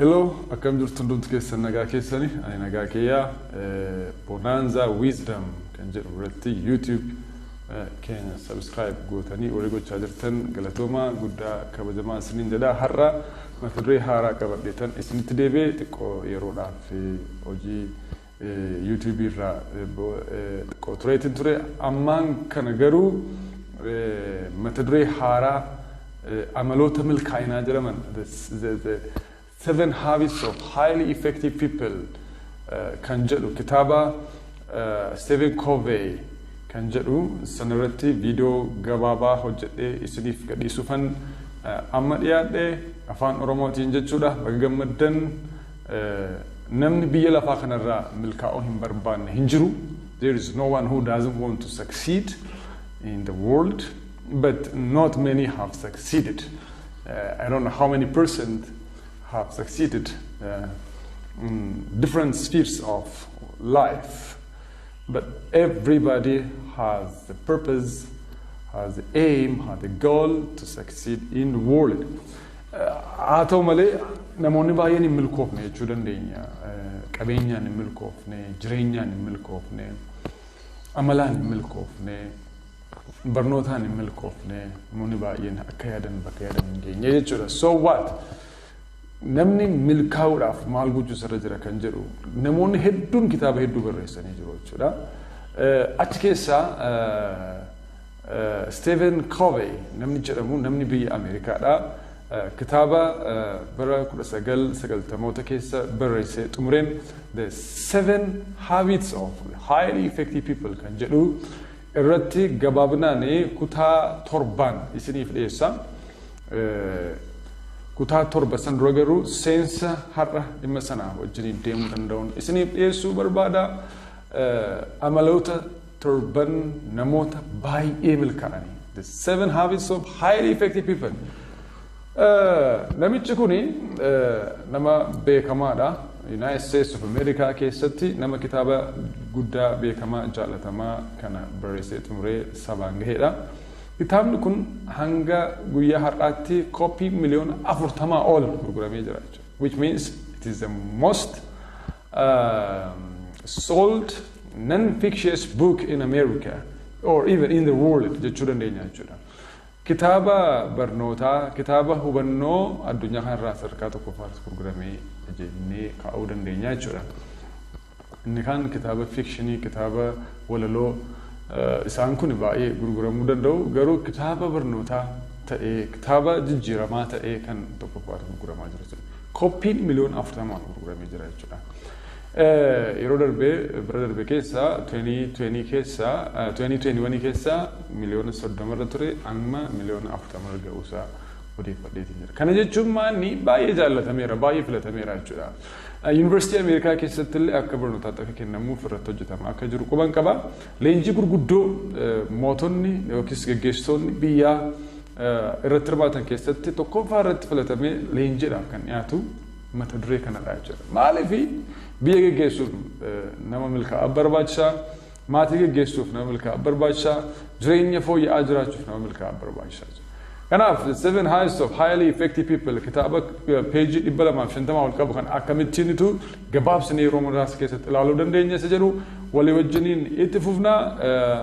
Hello, akkam jirtu hundumti keessan nagaa keessani. Ani nagaa kiyyaa Bonanza Wisdom kan jedhu irratti YouTube keenya subscribe gootanii warri gochaa jirtan galatooma guddaa kabajamaa isiniin jedha. Har'a mata duree haaraa qabadheetan isinitti deebi'ee xiqqoo yeroodhaaf hojii YouTube irraa xiqqoo tureetiin ture. Ammaan kana garuu mata duree haaraa Amaloota Milkaa'inaa jedhaman the 7 habits of highly effective people kan jedhu kitaaba Stephen Covey kan jedhu sanarratti video gabaabaa hojjedhee isiniif gadhiisuufan amma dhiyaadhe afaan Oromootiin jechuudha. Baga gammaddan. Namni biyya lafaa kanarraa milkaa'uu hin barbaanne hin jiru. There is no one who doesn't want to succeed in the world, but not many have succeeded. I don't know how many percent have succeeded in different spheres of life, but everybody has the purpose, has the aim, has the goal to succeed in the world. Haa malee namoonni baay'een hin milkoofne jechuu dandeenya. Qabeenyaan hin milkoofne, jireenyaan hin milkoofne, amalaan hin milkoofne, barnootaan hin milkoofne, namoonni baay'een akka yaadan bakka yaadan hin geenye jechuudha. So what? Namni milkaa'uudhaaf maal gochuu irra jira kan jedhu namoonni hedduun kitaaba hedduu barreessanii jiru jechuudha. Achi keessaa Stephen Covey namni jedhamu namni biyya Ameerikaadha. Kitaaba bara 1990 keessa barreessee xumureen the 7 habits of highly effective people kan jedhu irratti gabaabinaan kutaa 7 isiniif dhiyeessa. Kutaa 7 san dura garuu seensa har'a dhimma sanaa wajjiniin deemuu danda'uun isiniif dhiyeessuu barbaada. Amaloota 7 namoota baay'ee milkaa'anii. The 7 habits of highly effective people. Namichi kuni nama beekamaadha. United States of America keessatti nama kitaaba guddaa beekamaa jaalatamaa kana barreessee xumuree sabaan gaheedha. Kitaabni kun hanga guyyaa har'aatti koppii miliyoona 40 ol gurguramee jira jechuudha. Which means it is the most sold non-fictitious book in America or even in the world jechuu dandeenya jechuudha. Kitaaba barnootaa, kitaaba hubannoo addunyaa kanarraa sadarkaa tokkoffaatti gurguramee jennee kaa'uu dandeenya jechuudha. Inni kaan kitaaba fikshinii, kitaaba walaloo isaan kun baay'ee gurguramuu danda'u. Garuu kitaaba barnootaa ta'ee, kitaaba jijjiiramaa ta'ee kan tokkoffaatti gurguramaa jira jechuudha. Koppiin miliyoona 40 gurguramee jira jechuudha. Yeroo bira darbee keessa 2020 keessa 2021 keessa miliyoona 30 irra ture amma miliyoona 40 ga'uusaa odeeffadheetiin jira. Kana jechuun maanni baay'ee jaallatameera, baay'ee filatameera jechuudha. University America keessatti illee akka barnootaatti akka kennamuuf irratti hojjetama akka jiru quban qaba. Leenjii gurguddoo mootonni yookiis gaggeessitoonni biyyaa irratti hirmaatan keessatti tokkoffaa irratti filatamee leenjiidhaaf kan dhiyaatu mata duree kanadha jechuudha. Maaliif biyya gaggeessuuf nama milkaa'aa barbaachisaa, maatii gaggeessuuf nama milkaa'aa barbaachisaa, jireenya fooyya'aa jiraachuuf nama milkaa'aa barbaachisaa. Kanaaf the 7 habits of highly effective people kitaaba peejii 250 ol qabu kan akkamittiinitu gabaabsinee yeroo muraasa keessatti ilaaluu dandeenya isa jedhu walii wajjiniin itti fufnaa.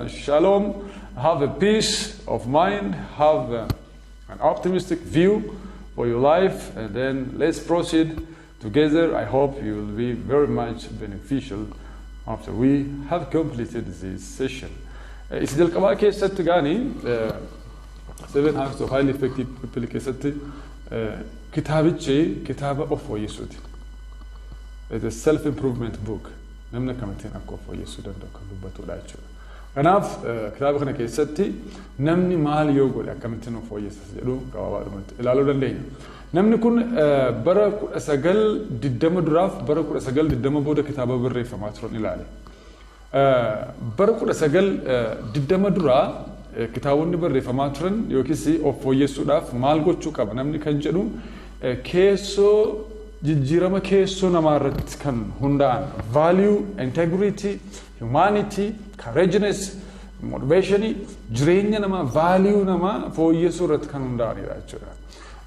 Shalom, have a peace of mind, have an optimistic view for your life, and then let's proceed together. I hope you will be very much beneficial after we have completed this session. Isi jalqabaa keessatti gaani 7 habits of highly effective people keessatti kitaabichi kitaaba of fooyyessuuti. It's a self-improvement book. Namni akkamittiin akka of fooyyessuu danda'u kan dubbatudha jechuudha. Kanaaf kitaaba kana keessatti namni maal yoo godhe akkamittiin of fooyyessa jedhu gabaabaadhumatti ilaaluu dandeenya. Namni kun bara 1920 duraaf bara 1920 booda kitaaba barreeffamaa turan ilaale. Bara 1920 duraa kitaabonni barreeffamaa turan yookiis of fooyyessuudhaaf maal gochuu qaba namni kan jedhu keessoo jijjiirama keessoo namaa irratti kan hundaa'an value, integrity, humanity, courageousness, motivation, jireenya namaa, value namaa fooyyessuu irratti kan hundaa'anidha jechuudha.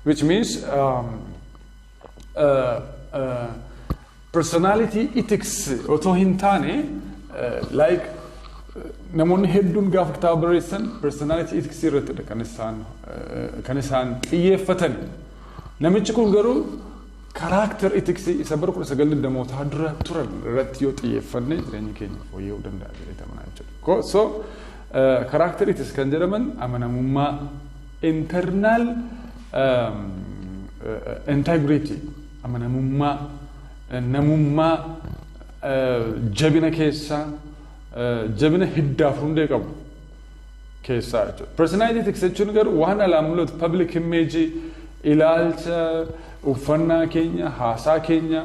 Which means personality ethics otoo hin taane like namoonni hedduun gaafa kitaaba barreessan personality ethics irratti kan isaan xiyyeeffatan. Namichi kun garuu character ethics isa bara 1920 dura turan irratti yoo xiyyeeffanne jireenya keenya fooyya'uu danda'a jedhee amanaa jechuudha. So character ethics kan jedhaman amanamummaa, internal integrity, amanamummaa, namummaa, jabina keessaa, jabina hiddaaf hundee qabu keessaa jechuudha. Personality ethics jechuun garuu waan alaan mul'atu public image, ilaalcha, uffannaa keenya, haasaa keenya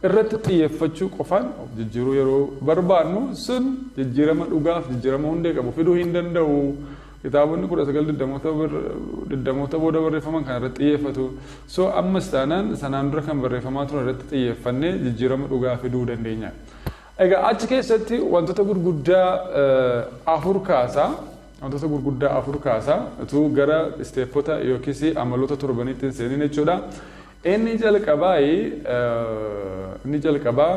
irratti xiyyeeffachuu qofaan of jijjiiruu yeroo barbaannu sun jijjiirama dhugaaf jijjiirama hundee qabu fiduu hin danda'u. Kitaabonni 1920 booda barreeffaman kan irratti xiyyeeffatu. So ammas taanaan sanaan dura kan barreeffamaa turan irratti xiyyeeffannee jijjiirama dhugaa fiduu dandeenya. Egaa achi keessatti wantoota gurguddaa afur kaasaa utuu gara isteepota yookiis amaloota torbaniitti hin seenin jechuudha. Inni jalqabaa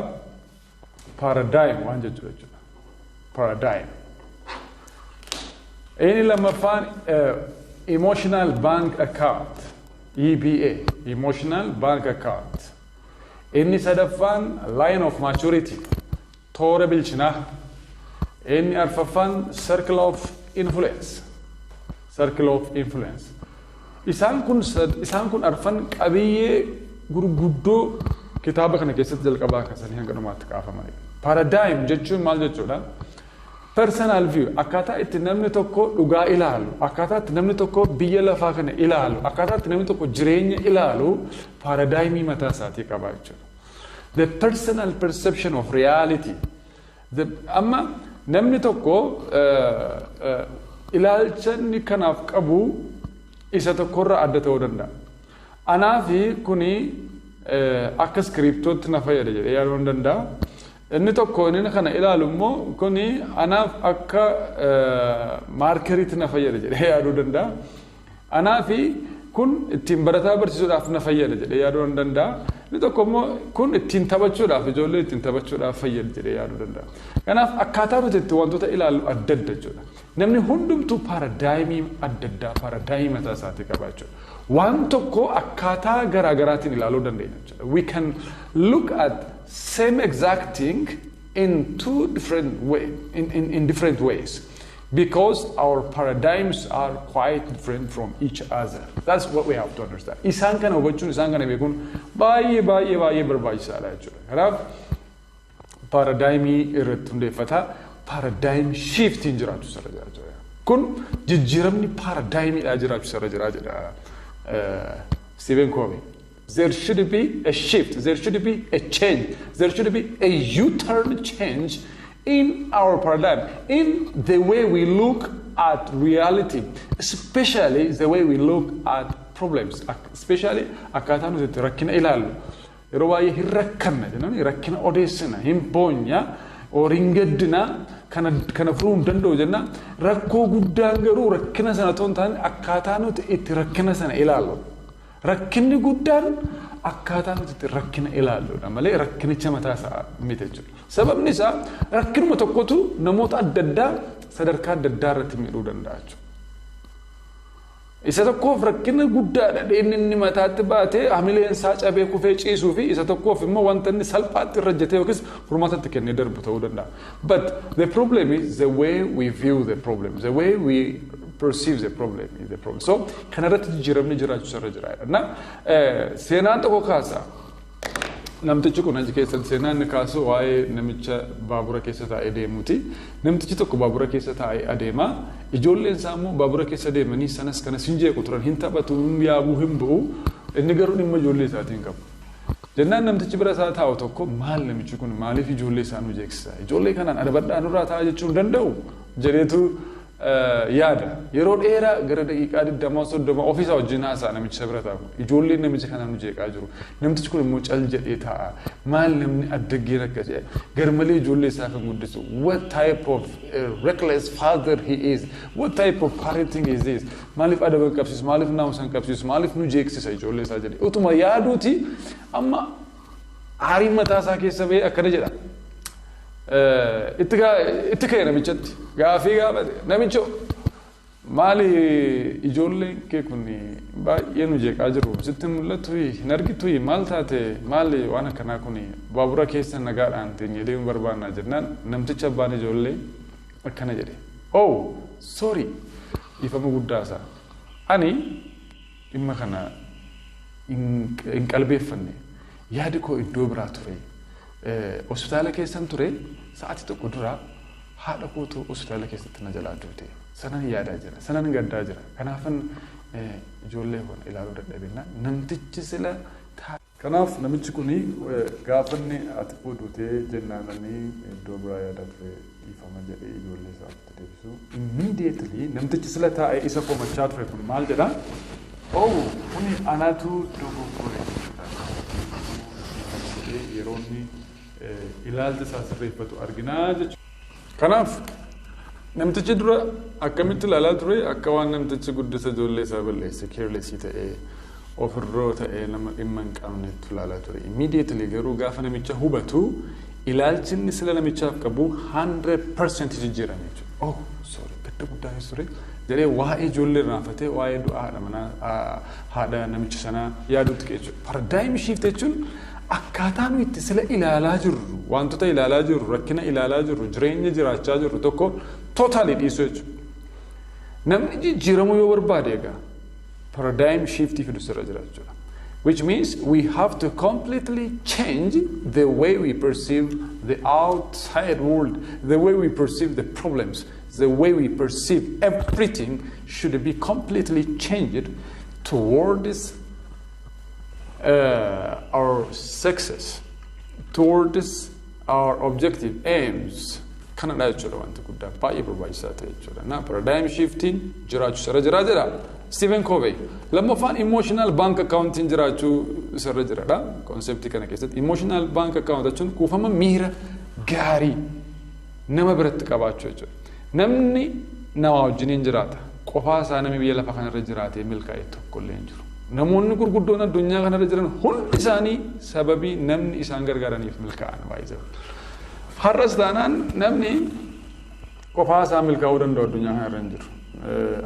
paradigm waan jechuudha. Paradigm. Inni lammaffaan emotional bank account, EBA, emotional bank account. Inni sadaffaan line of maturity, toora bilchinaa. Inni arfaffaan circle of influence. Isaan kun arfan qabiyyee gurguddoo kitaaba kana keessatti jalqabaa kaasanii hanga dhumaatti kaafamanidha. Paradigm jechuun maal jechuudha? Personal view, akkaataa itti namni tokko dhugaa ilaalu, akkaataa itti namni tokko biyya lafaa kana ilaalu, akkaataa itti namni tokko jireenya ilaalu paradigmii mataa isaatii qaba jechuudha. The personal perception of reality. Amma namni tokko ilaalcha inni kanaaf qabu isa tokkorraa adda ta'uu danda'a. Anaafi kuni akka skriptootti na fayyada jedhee yaaduu hin danda'a. Inni tokko inni kana ilaalu immoo kuni anaaf akka maarkeriitti na fayyada jedhee yaaduu danda'a. Anaafi kun ittiin barataa barsiisuudhaaf na fayyada jedhee yaaduu hin danda'a. Inni tokko immoo kun ittiin taphachuudhaaf ijoollee ittiin taphachuudhaaf fayyada jedhee yaaduu danda'a. Kanaaf akkaataa nuti itti wantoota ilaallu adda adda jechuudha. Namni hundumtuu paraadaayimii adda addaa paraadaayimii mataa isaatii qaba jechuudha. Waan tokko akkaataa garaa garaatiin ilaaluu dandeenya jechuudha. We can look at same exact thing in different ways because our paradigms are quite different from each other. That's what we have to understand. Isaan kana hubachuun isaan kana beekuun baay'ee barbaachisaadha jechuudha. Kanaaf paraadaayimii irratti hundeeffata. Paradigm shifting jiraachuu sarara jira. Kun jijjiiramni paraadaayimiidhaa jiraachuu sarara jira jedha Stephen Covey. There should be a shift. There should be a change. There should be a U-turn change in our paradigm, in the way we look at reality, especially the way we look at problems, especially akkaataa nuti itti rakkina ilaallu. Yeroo baay'ee hin rakkanna jennuun rakkina odeessina, hin boonya, oringaddina kana furuu hin danda'u jenna. Rakkoo guddaan garuu rakkina sana ta'uu hin taane akkaataa nuti itti rakkina sana ilaallu. Rakkinni guddaan akkaataa nuti itti rakkina ilaalludha malee rakkinicha mataa isaa miti jechuudha. Sababni isaa rakkinuma tokkotu namoota adda addaa sadarkaa adda addaa irratti miidhuu danda'a jechuudha. Isa tokkoof rakkina guddaadha inni mataatti baatee hamileen isaa cabee kufee ciisuu fi isa tokkoof immoo wanta inni salphaatti irra jetee yookiis furmaatatti kennee darbu ta'uu danda'a. But the problem is the way we view the problem, the way we perceive the problem is the problem. So kanarratti jijjiiramni jiraachuu sarara jiraadha. Na seenaan tokko kaasa. Namtichi kun achi keessatti seenaan inni kaasu waa'ee namicha baabura keessa taa'ee deemuuti. Namtichi tokko baabura keessa taa'ee adeema. Ijoolleen isaa immoo baabura keessa deemanii sanas kanas hin jeequ turan hin taphatu hin yaabuu hin bu'u. Inni garuu dhimma ijoollee isaatiin qabu. Jennaan namtichi bira isaa taa'u tokko maal namichi kun maaliif ijoollee isaa nu jeeksisa? Ijoollee kanaan adabadhaa nurraa taa'aa jechuu hin danda'u jedheetu yaada. Yeroo dheeraa gara daqiiqaa 20-30 ofiisaa wajjin haasa'a namicha bira taa'u. Ijoolleen namicha kanaan nu jeeqaa jiru. Namtichi kun immoo cal jedhee taa'a. Maal namni addaggeen akka jedhe garmalee ijoollee isaa kan guddisu. What type of reckless father he is? What type of parenting is this? Maaliif adaba qabsiisu? Maaliif naamusa qabsiisu? Maaliif nu jeeksisa ijoollee isaa jedhe. Utuma yaaduuti amma Aariin mataa isaa keessa ba'ee akkana jedha. Itti ka'e namichatti gaafii gaafate namicho maali ijoolleen kee kun baay'ee nu jeeqaa jiru sitti mul'atu hin argitu maal taate maali waan akkanaa kun baabura keessa nagaadhaan teenyee barbaannaa jennaan namticha abbaan ijoollee akkana jedhe oh sorry ifama guddaa isaa ani dhimma kana hin qalbeeffanne yaadi koo iddoo biraa ture hospitaala keessan ture sa'aatii tokko dura haadha kootu hospitaala keessatti na jalaa duute sanan yaadaa jira sanan gaddaa jira kanaafan ijoollee kana ilaaluu dadhabinna namtichi sila kanaaf namichi kuni gaafanne ati fuudhutee jennaananii iddoo biraa yaadaa ture ifama jedhee ijoollee isaatti deebisu immediately namtichi sila taa'ee isa komachaa ture kun maal jedha oh kuni anaatu dogoggore yeroonni ilaalcha isaa sirreeffatu arginaa jechuudha. Kanaaf namtichi dura akkamitti ilaalaa ture akka waan namtichi guddisa ijoollee isaa balleesse carelessii ta'ee ofirroo ta'ee nama dhimma hin qabnetti ilaalaa ture. Immediately garuu gaafa namicha hubatu ilaalchi inni sila namichaaf qabu 100% jijjiirame jechuudha. Oh sorry gadda guddaa ture jedhee waa'ee ijoollee irraanfatee waa'ee du'aa haadha namicha sanaa yaadutti jechuudha. Paradigm shift jechuun akkaataa nu itti sila ilaalaa jirru wantoota ilaalaa jirru rakkina ilaalaa jirru jireenya jiraachaa jirru tokko totally dhiisuu jechuudha. Namni jijjiiramuu yoo barbaade egaa paradigm shift fidu sirra jira jechuudha. Which means we have to completely change the way we perceive the outside world, the way we perceive the problems, the way we perceive everything should be completely changed towards our success, towards our objective aims. Kana da jechuudha wanti guddaa baay'ee barbaachisaa ta'e jechuudha. Na paradigm shifting jiraachuu sarara jira jedha Stephen Covey. Lammaffaan emotional bank accounting jiraachuu sarara jiradha. Konseptii kana keessatti emotional bank account jechuun kuufama miira gaarii nama biratti qabaachuu jechuudha. Namni nama wajjiniin jiraata. Qofaa isaa namni biyya lafa kanarra jiraatee milkaa'e tokkollee hin jiru. Namoonni gurguddoon addunyaa kanarra jiran hundi isaanii sababii namni isaan gargaaraniif milkaa'an baay'ee. Har'as taanaan namni qofaa isaa milkaa'uu danda'u addunyaa kanarra hin jiru.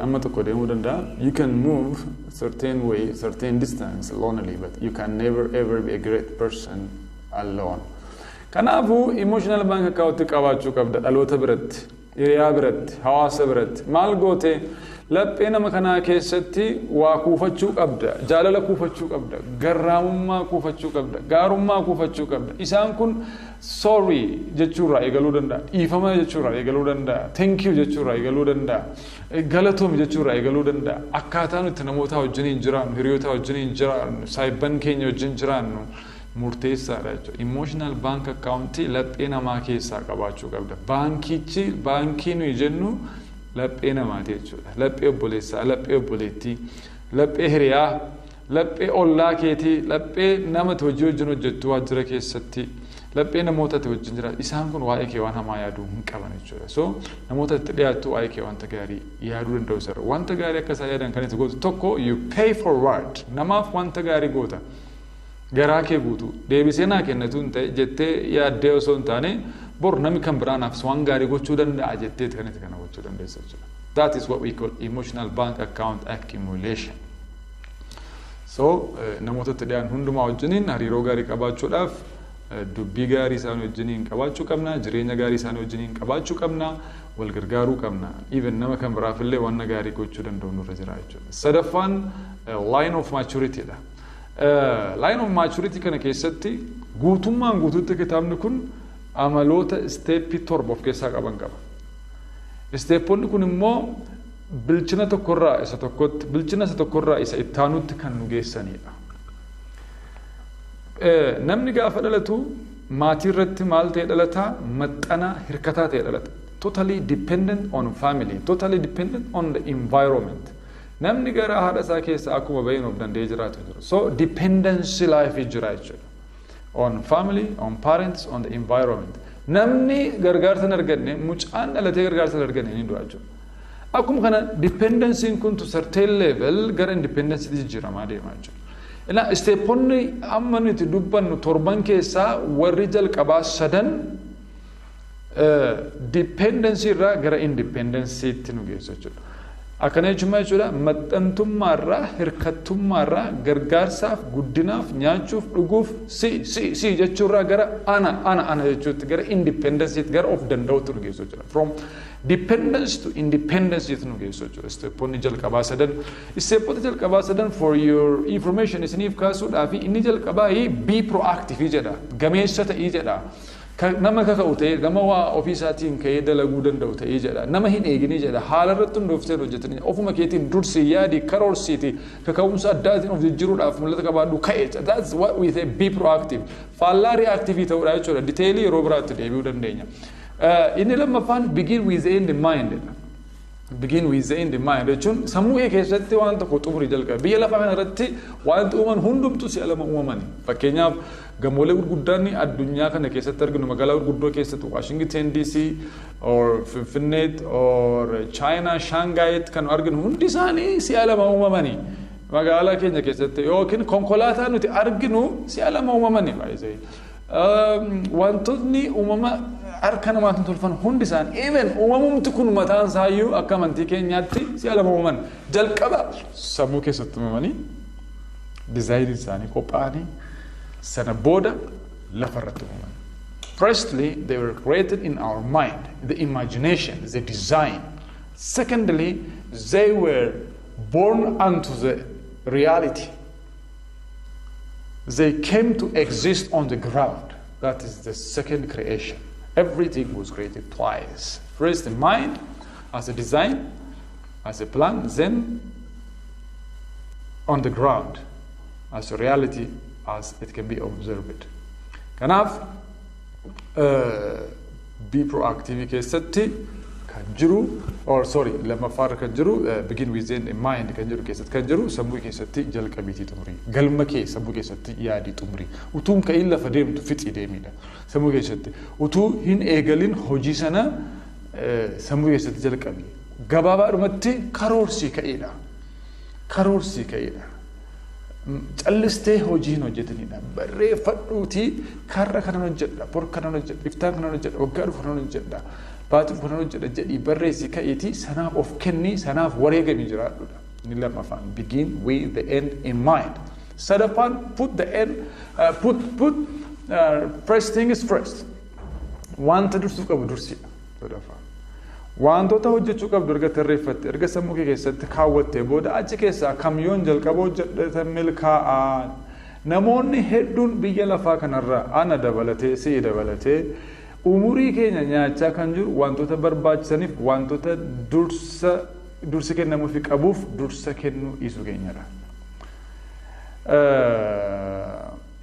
Amma tokko deemuu danda'a. You can move certain way, certain distance lonely, but you can never ever be a great person alone. Kanaafuu emotional bank account qabaachuu qabda dhaloota biratti, hiriyaa biratti, hawaasa biratti. Maal goote laphee nama kanaa keessatti waa kuufachuu qabda, jaalala kuufachuu qabda, garraamummaa kuufachuu qabda, gaarummaa kuufachuu qabda. Isaan kun sorry jechuurraa eegaluu danda'a, dhiifama jechuurraa eegaluu danda'a, thank you jechuurraa eegaluu danda'a, galatoom jechuurraa eegaluu danda'a. Akkaataa nuti namoota wajjiniin jiraannu, hiriyoota wajjiniin jiraannu, saayibban keenya wajjin jiraannu murteessaadha jechuudha. Emotional bank account laphee namaa keessaa qabaachuu qabda. Baankii nuyi jennu laphee namaati jechuudha. Laphee obboleessaa, laphee obboleettii, laphee hiriyaa, laphee ollaa keetii, laphee nama hojii wajjin hojjettu waajjira keessatti, laphee namoota wajjin jiraatu. Isaan kun waa'ee kee waan hamaa yaaduu hin qaban jechuudha. So namoota itti dhiyaattu waa'ee kee wanta gaarii yaaduu danda'u sirra. Wanta gaarii akka isaan yaadan kan itti gootu tokko you pay forward. Namaaf wanta gaarii goota. Garaa kee guutuu deebisee naa kennatu hin ta'e jettee yaaddee osoo hin taane bor namni kan biraanaaf waan gaarii gochuu danda'a jettee kan itti kana gochuu dandeessa jechuudha. That is what we call emotional bank account accumulation. So namoota itti dhiyaan hundumaa wajjiniin hariiroo gaarii qabaachuudhaaf dubbii gaarii isaan wajjiniin qabaachuu qabna, jireenya gaarii isaan wajjiniin qabaachuu qabna, wal gargaaruu qabna. Even nama kan biraafillee waan gaarii gochuu danda'u nurra jira jechuudha. Sadaffaan line of maturity dha. Line of maturity kana keessatti guutummaan guutuutti kitaabni kun amaloota steepii 7 of keessaa qaban qaba. Steeponni kun immoo bilchina tokkorraa isa tokkotti, bilchina isa tokkorraa isa ittaanutti kan nu geessanidha. Namni gaafa dhalatu maatii irratti maal ta'e dhalata? Maxxana hirkataa ta'e dhalata. Totally dependent on family, totally dependent on the environment. Namni gara haadha isaa keessa akkuma bahin of danda'ee jiraatu jiru. So dependency life jira jechuudha. On family, on parents, on the environment. Namni gargaarsa hin arganne, mucaan dhalatee gargaarsa hin arganne ni du'a jechuudha. Akkuma kana dependency kun to certain level gara independency jijjiiramaa deemaa jechuudha. Ila isteeponni amma nuti dubbannu torban keessaa warri jalqabaa sadan dependency irraa gara independency itti nu geessu jechuudha. Akkana jechuudha maxxantummaa irraa hirkattummaa irraa gargaarsaaf guddinaaf nyaachuuf dhuguuf si jechuurraa gara ana jechuutti gara independency gara of danda'utti nu geessu jechuudha. From dependence to independence itti nu geessu jechuudha. Isteeponni jalqabaa sadan isteepota jalqabaa sadan for your information isiniif kaasuudhaaf inni jalqabaa be proactive jedha gameessa ta'ii jedha. Nama kaka'u ta'ee nama waa ofiisaatiin ka'ee dalaguu danda'u ta'ee jedha nama hin eegini jedha haala irratti hundooftee hojjetanii ofuma keetiin dursi yaadi karoorsiiti kaka'umsa addaatiin of jijjiiruudhaaf mul'ata qabaadhu ka'e that's what we say be proactive faallaa reactive ta'uudha jechuudha detailii yeroo biraatti deebi'uu dandeenya. Inni lammaffaan begin with the end in mind begin with the end in mind jechuun sammuu kee keessatti waan tokko xumurii jalqaba biyya lafaa kana irratti waan uuman hundumtu si'a lama uumamani fakkeenyaaf gamoolee gurguddaan addunyaa kana keessatti arginu magaalaa gurguddoo keessatti Washington DC or Finfinnee or China Shanghai kan arginu hundi isaanii si'a lama uumamani magaalaa keenya keessatti yookiin konkolaataa nuti arginu si'a lama uumamani baay'ee wantootni uumama harka namaatiin tolfan hundi isaan even uumamumti kun mataan isaayyuu akka amantii keenyaatti si'a lama uumaman jalqaba sammuu keessatti uumamanii dizaayinii isaanii qophaa'anii sana booda lafarratti uumaman. Firstly, they were created in our mind, the imagination, the design. Secondly, they were born unto the reality. They came to exist on the ground. That is the second creation. Everything was created twice. First the mind as a design, as a plan, then on the ground as a reality as it can be observed. Kanaaf be proactive keessatti kan jiru or sorry lammaffaa kan jiru begin with the mind kan jiru keessatti kan jiru sammuu keessatti jalqabiitii xumurii galma kee sammuu keessatti yaadii xumurii utuun ka'in lafa deemtu fixii deemidha sammuu keessatti utuu hin eegalin hojii sana sammuu keessatti jalqabi gabaabaadhumatti karoorsii ka'eedha callistee hojiin hojjetanidha barreeffadhuutii karra kana hojjedha bor kana hojjedha iftaan kana hojjedha waggaa dhufu kana hojjedha baatuuf kana hojjedha jedhii barreessii ka'eetii sanaaf of kennii sanaaf wareegamii jiraadhudha inni lammaffaan begin with the end in mind sadaffaan put the end first thing is first wanta dursuu qabu dursiidha sadaffaan wantoota hojjechuu qabdu erga tarreeffatte erga sammuu kee keessatti kaawwatte booda achi keessaa kamyoon jalqaba hojjedhatan milkaa'an namoonni hedduun biyya lafaa kanarraa ana dabalatee si'i dabalatee umurii keenya nyaachaa kan jiru wantoota barbaachisaniif wantoota dursi kennamuufi qabuuf dursa kennuu dhiisuu keenyadha.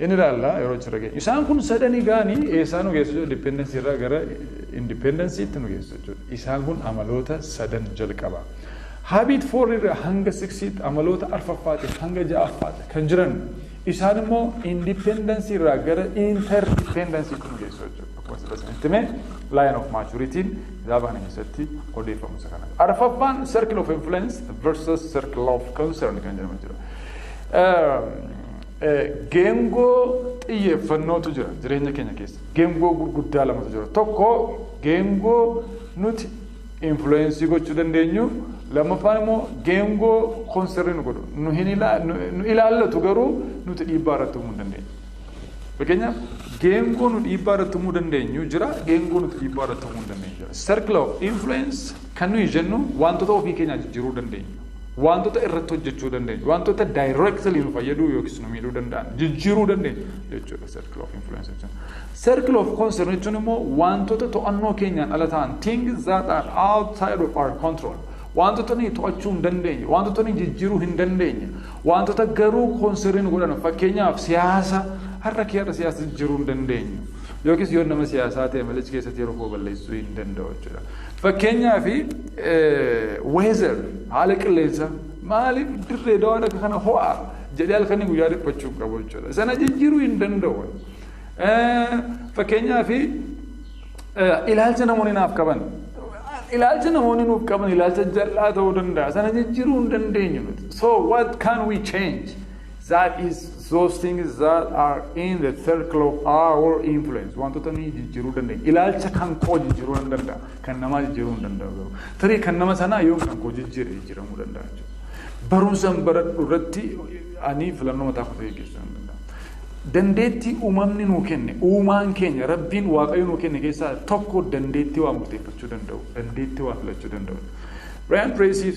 Inni ilaalla yeroo jira keenya isaan kun sadanii gaanii eessaan nu geessu jiru dependency irraa gara independency itti nu geessu jiru isaan kun amaloota sadan jalqaba habit 4 irraa hanga 6 amaloota arfaffaati hanga ja'affaati kan jiran isaan immoo independency irraa gara interdependency itti nu geessu jiru akkuma sirriitti ittime line of maturity kitaaba kana keessatti odeeffamu isa kana arfaffaan circle of influence versus circle of concern kan jedhamu jiru. Geengoo xiyyeeffannootu jira jireenya keenya keessa geengoo gurguddaa lamatu jira tokko geengoo nuti influensii gochuu dandeenyu lammaffaan immoo geengoo konserni nu godhu nu ilaallatu garuu nuti dhiibbaa irratti uumuu dandeenyu fakkeenyaaf geengoo nu dhiibbaa irratti uumuu dandeenyu jira geengoo nuti dhiibbaa irratti uumuu dandeenyu jira circle of influence kan nuyi jennu wantoota ofii keenyaa jijjiiruu dandeenyu wantoota irratti hojjechuu dandeenyu wantoota directly nu fayyaduu yookiis nu miidhuu danda'an jijjiiruu dandeenyu jechuudha circle of influence jechuun circle of concern jechuun immoo wantoota to'annoo keenyaan ala ta'an things that are outside of our control wantoota ni to'achuu hin dandeenye wantoota ni jijjiiruu hin dandeenye wantoota garuu concern godhan fakkeenyaaf siyaasa har'a siyaasa jijjiiruu hin dandeenyu yookiis yoo nama siyaasaa ta'e malee keessatti yeroo koo balleessuu hin danda'u jechuudha. Fakkeenyaaf weather haala qilleensa maaliif dirree dawaan akka kana ho'aa jedhee halkanii guyyaa dhiphachuu qabu jechuudha. Sana jijjiiruu hin danda'u. Fakkeenyaaf ilaalcha namoonni naaf qaban ilaalcha namoonni nuuf qaban ilaalcha jal'aa ta'uu danda'a. Sana jijjiiruu hin dandeenyu. So what can we change? That is those things that are in the circle of our influence. Wantoota ni jijjiiruu dandeenya. Ilaalcha kan koo jijjiiruu hin danda'a. Kan namaa jijjiiruu hin danda'u. Tarii kan nama sanaa yoom kan koo jijjiiramuu danda'a jechuudha. Barumsaan baradhu irratti ani filannoo mataa koo gaggeessuu hin danda'a. Dandeettii uumamni nuu kenne, uumaan keenya, Rabbiin Waaqayyo nuu kenne keessaa tokko dandeettii waa murteeffachuu danda'u, dandeettii waa filachuu danda'u. Brian Tracy,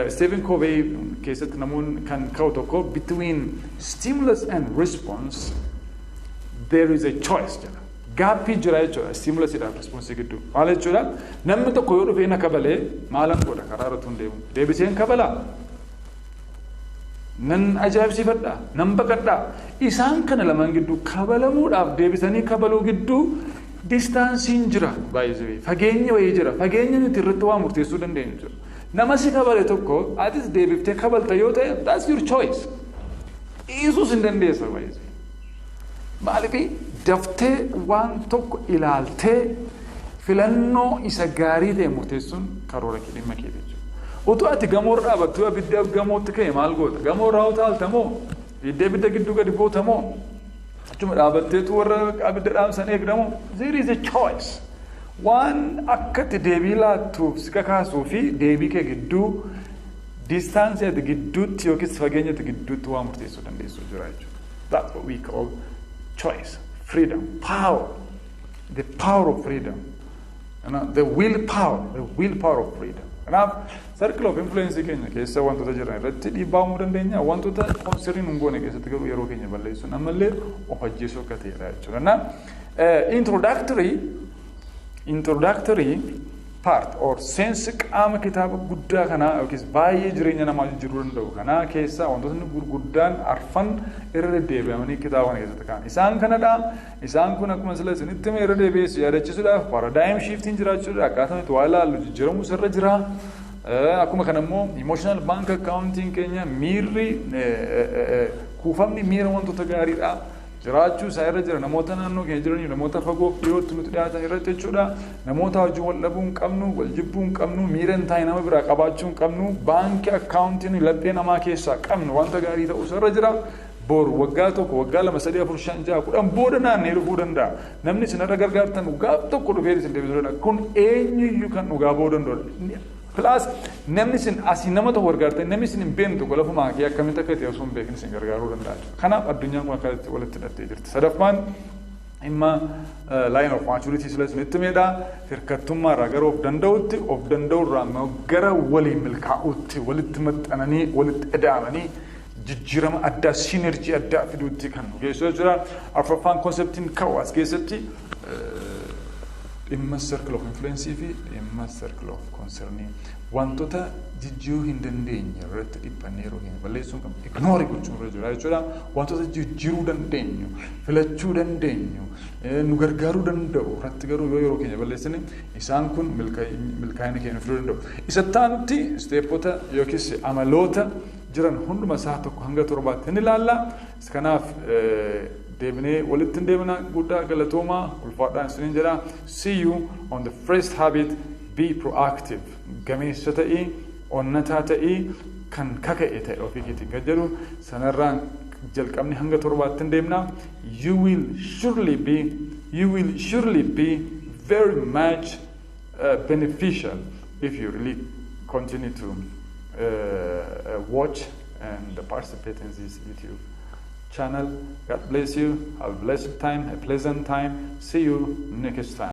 Stephen Covey keessatti namoonni kan ka'u tokko between stimulus and response there is a choice jedha. Gaappii jira jechuudha stimulus idhaaf response gidduu. Maal jechuudha? Namni tokko yoo dhufee na kabalee maalan godha karaa irratti hin deemu. Deebiseen kabalaa. Nan ajaa'ibsiifadha. Nan baqadha. Isaan kana lamaan gidduu kabalamuudhaaf deebisanii kabaluu gidduu distaansiin jira baay'ee fageenya wayii jira fageenya nuti irratti waa murteessuu dandeenyu jira nama si kabale tokko atis deebiftee kabalta yoo ta'e that's your choice dhiisuus hin dandeessa baay'ee maaliif daftee waan tokko ilaaltee filannoo isa gaarii ta'e murteessuun karoora kee dhimma kee jechuudha utuu ati gamoo irra dhaabattuu abidda gamootti ka'e maal goota gamoo irraa utaaltamoo ibidda gidduu gadi bootamoo Achuma dhaabatteetu warra abidda dhaamsan eegdamu. There is a choice. Waan akkatti deebii laattuuf si kakaasuu fi deebii kee gidduu distaansii ati gidduutti yookiis fageenya ati gidduutti waa murteessuu dandeessuu jira jechuudha. That's what we call choice, freedom, power, the power of freedom, the willpower of freedom. Kanaaf circle of influence keenya keessa wantoota jiran irratti dhiibbaa uumuu dandeenya wantoota konsirriin hin goone keessatti garuu yeroo keenya balleessuun ammallee of ajjeesuu akka ta'edha jechuudha. Introductory part or seensi qaama kitaaba guddaa kanaa yookiis baay'ee jireenya namaa jijjiiruu danda'u kanaa keessaa wantoonni gurguddaan arfan irra deddeebi'amanii kitaaba kana keessatti ka'an. Isaan kanadha. Isaan kun akkuma sila isinitti hime irra deebi'eessu yaadachiisuudhaaf paradigm shiftiin jiraachuudha akkaataa itti waa ilaallu jijjiiramuu irra jira. Akkuma kana immoo emotional bank accounting keenya miirri kuufamni miira wantoota gaariidha. Jiraachuu isaa irra jira namoota naannoo keenya jiranii namoota fagoo dhiyootti nuti dhiyaatan irratti jechuudha. Namoota wajjin wal dhabuu hin qabnu, wal jibbuu hin qabnu, miira hin taane nama biraa qabaachuu hin qabnu, baankii akkaawuntiin laphee namaa keessaa qabnu wanta gaarii ta'uu isaa irra jira. Bor waggaa tokko waggaa 2 3 4 5 6 10 booda naannee dhufuu danda'a. Namni isinirra gargaartan dhugaa tokko dhufee isin deebisuu danda'a. Kun eenyuyyuu kan dhugaa ba'uu danda'u. Plus namni isin asii nama tokko gargaartan namni isin hin beekne tokko lafumaa kee akkamitti akka ta'e osoo hin beekne isin gargaaruu danda'a. Kanaaf addunyaan kun akkasitti walitti hidhattee jirti. Sadaffaan imma line of maturity sila isinitti meedha. Hirkattummaa irraa gara of danda'u irraa gara walii milkaa'uutti walitti maxxananii walitti ida'amanii jijjiirama addaa sinerjii addaa fiduutti kan geessu jira. Afuraffaan konseptiin ka'u as keessatti dhimma circle of influence fi dhimma circle of concern wantoota jijjiiruu hin dandeenye irratti dhiphannee yeroo keenya balleessuun qabnu ignore gochuun irra jira jechuudha. Wantoota jijjiiruu dandeenyu filachuu dandeenyu nu gargaaruu danda'u irratti garuu yeroo keenya balleessine isaan kun milkaa'ina keenya fiduu danda'u. Isa taanutti steepota yookiis amaloota jiran hunduma isaa tokko hanga 7 ni ilaalla. Kanaaf deebinee walitti hin deebina guddaa galatoomaa ulfaadhaan isiniin jedha. See you on the first habit. Be proactive. Gameessa ta'ii onnataa ta'ii kan kaka'e ta'e ofii keetiin kan jedhu sanarraan jalqabni hanga 7 hin deemna. You will surely be very much beneficial if you really continue to watch and participate in this YouTube channel. God bless you. Have a blessed time, a pleasant time. See you next time.